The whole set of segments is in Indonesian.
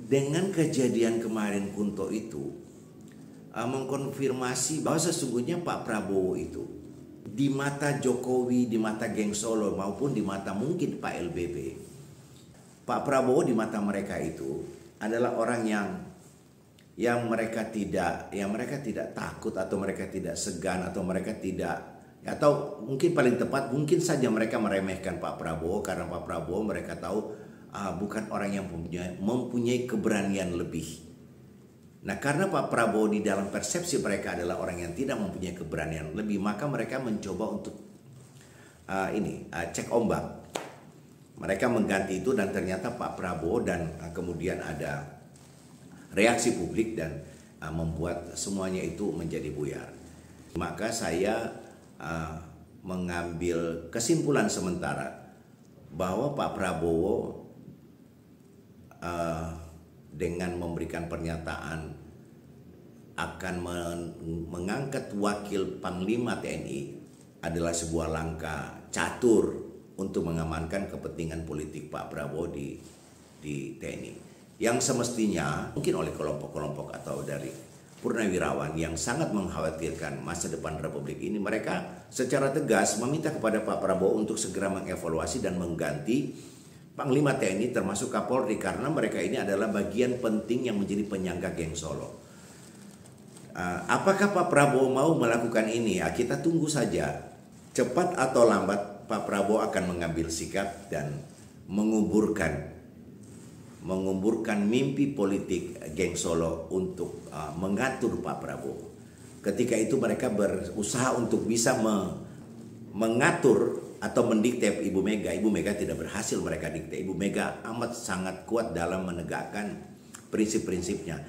dengan kejadian kemarin Kunto itu mengkonfirmasi bahwa sesungguhnya Pak Prabowo itu di mata Jokowi, di mata geng Solo maupun di mata mungkin Pak LBB, Pak Prabowo di mata mereka itu adalah orang yang mereka tidak takut, atau mereka tidak segan, atau mereka tidak, atau mungkin paling tepat mungkin saja mereka meremehkan Pak Prabowo karena Pak Prabowo mereka tahu bukan orang yang mempunyai keberanian lebih. Nah, karena Pak Prabowo di dalam persepsi mereka adalah orang yang tidak mempunyai keberanian lebih, maka mereka mencoba untuk cek ombak. Mereka mengganti itu dan ternyata Pak Prabowo dan kemudian ada reaksi publik dan membuat semuanya itu menjadi buyar. Maka saya mengambil kesimpulan sementara bahwa Pak Prabowo dengan memberikan pernyataan akan mengangkat wakil Panglima TNI adalah sebuah langkah catur untuk mengamankan kepentingan politik Pak Prabowo di TNI, yang semestinya mungkin oleh kelompok-kelompok atau dari purnawirawan yang sangat mengkhawatirkan masa depan Republik ini, mereka secara tegas meminta kepada Pak Prabowo untuk segera mengevaluasi dan mengganti Panglima TNI termasuk Kapolri, karena mereka ini adalah bagian penting yang menjadi penyangga geng Solo. Apakah Pak Prabowo mau melakukan ini? Ya, kita tunggu saja. Cepat atau lambat Pak Prabowo akan mengambil sikap dan menguburkan mimpi politik geng Solo untuk mengatur Pak Prabowo. Ketika itu mereka berusaha untuk bisa mengatur atau mendikte Ibu Mega. Ibu Mega tidak berhasil mereka dikte. Ibu Mega amat sangat kuat dalam menegakkan prinsip-prinsipnya.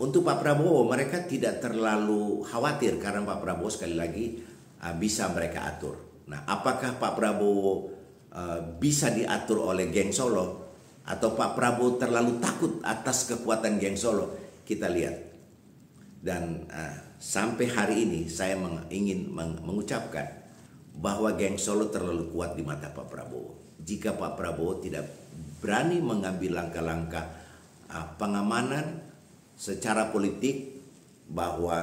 Untuk Pak Prabowo mereka tidak terlalu khawatir karena Pak Prabowo sekali lagi bisa mereka atur. Nah, apakah Pak Prabowo bisa diatur oleh geng Solo atau Pak Prabowo terlalu takut atas kekuatan geng Solo? Kita lihat. Dan sampai hari ini saya ingin mengucapkan bahwa geng Solo terlalu kuat di mata Pak Prabowo. Jika Pak Prabowo tidak berani mengambil langkah-langkah pengamanan secara politik, bahwa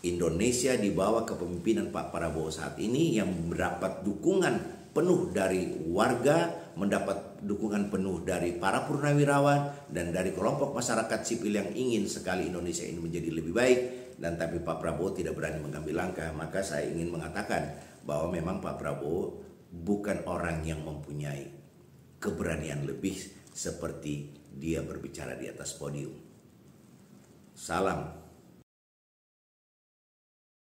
Indonesia di bawah kepemimpinan Pak Prabowo saat ini yang mendapat dukungan penuh dari warga, mendapat dukungan penuh dari para purnawirawan dan dari kelompok masyarakat sipil yang ingin sekali Indonesia ini menjadi lebih baik, dan tapi Pak Prabowo tidak berani mengambil langkah, maka saya ingin mengatakan bahwa memang Pak Prabowo bukan orang yang mempunyai keberanian lebih seperti dia berbicara di atas podium. Salam.